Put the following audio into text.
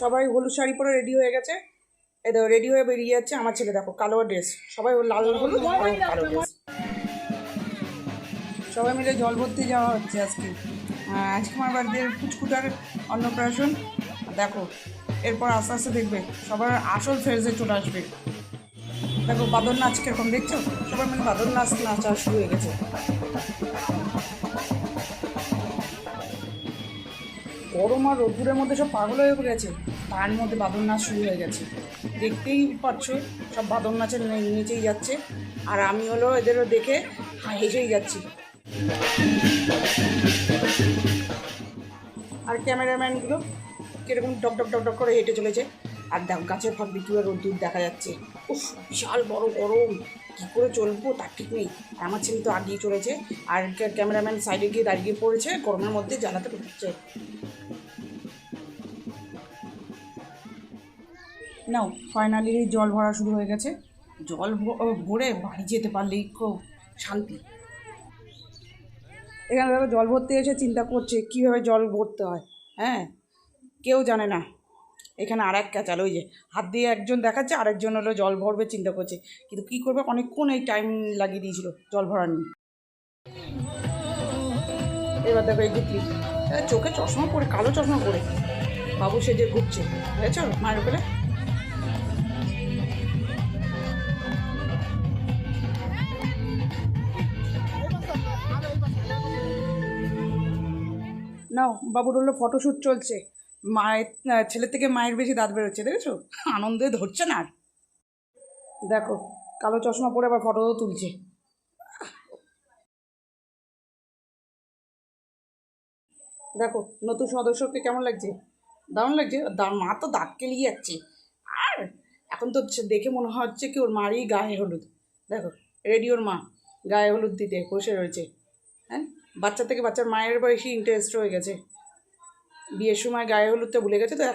সবাই হলুদ শাড়ি পরে রেডি হয়ে গেছে। এই দেখো রেডি হয়ে বেরিয়ে যাচ্ছে। আমার ছেলে দেখো কালো ড্রেস, সবাই লাল হলুদ আর কালো ড্রেস। সবাই মিলে জল ভরতে যাওয়া হচ্ছে আজকে। আজকে আমার বাড়িতে পুচকুটার অন্নপ্রাশন। দেখো এরপর আস্তে আস্তে দেখবে সবার আসল ফেজে চলে আসবে। দেখো বাদর নাচ কিরকম দেখছো, সবাই মানে বাদর নাচ নাচা শুরু হয়ে গেছে। গরম আর রোদ্দুরের মধ্যে সব পাগল হয়ে গেছে, তার মধ্যে বাদর নাচ শুরু হয়ে গেছে। দেখতেই পাচ্ছ সব বাদর নাচের নিচেই যাচ্ছে, আর আমি হলো এদেরও দেখে হেসেই যাচ্ছি। আর ক্যামেরাম্যানগুলো কীরকম ডক ডক ডক ডক করে হেঁটে চলেছে। আর দেখো গাছের ফাঁক দিয়ে কীভাবে রোদ্দুর দেখা যাচ্ছে। উফ বিশাল বড় গরম, কী করে চলবো তার ঠিক নেই। আর আমার ছেলে তো আগিয়ে চলেছে, আর ক্যামেরাম্যান সাইডে গিয়ে দাঁড়িয়ে পড়েছে, গরমের মধ্যে জ্বালাতে পড়ছে। নাও ফাইনালি জল ভরা শুরু হয়ে গেছে। জল ভরে বাড়ি যেতে পারলেই খুব শান্তি। এখানে দেখো জল ভরতে এসে চিন্তা করছে কীভাবে জল ভরতে হয়। হ্যাঁ, কেউ জানে না। এখানে আর এক ক্যাচাল, ওই যে হাত দিয়ে একজন দেখাচ্ছে, আরেকজন হলো জল ভরবে চিন্তা করছে, কিন্তু কী করবে অনেকক্ষণ এই টাইম লাগিয়ে দিয়েছিল জল ভরা নিয়ে। এবার দেখো এই গুটলি চোখে চশমা পরে, কালো চশমা পরে বাবু সেজে ঘুরছে, বুঝেছ মায়ের উপরে। নাও বাবুর হলো ফটোশ্যুট চলছে। মায়ের ছেলের থেকে মায়ের বেশি দাঁত বেরোচ্ছে, দেখেছো, আনন্দে ধরছে না আর। দেখো কালো চশমা পরে আবার ফটোও তুলছে। দেখো নতুন সদস্যকে কেমন লাগছে, দারুণ লাগছে। মা তো দাঁত কেলিয়ে যাচ্ছে। আর এখন তো দেখে মনে হচ্ছে কি ওর মারই গায়ে হলুদ। দেখো রেডি ওর মা গায়ে হলুদ দিতে বসে রয়েছে। হ্যাঁ, বাচ্চা থেকে বাচ্চার মায়ের বেশি ইন্টারেস্ট হয়ে গেছে, বিয়ের সময় গায়ে হলুদটা ভুলে গেছে তো এখন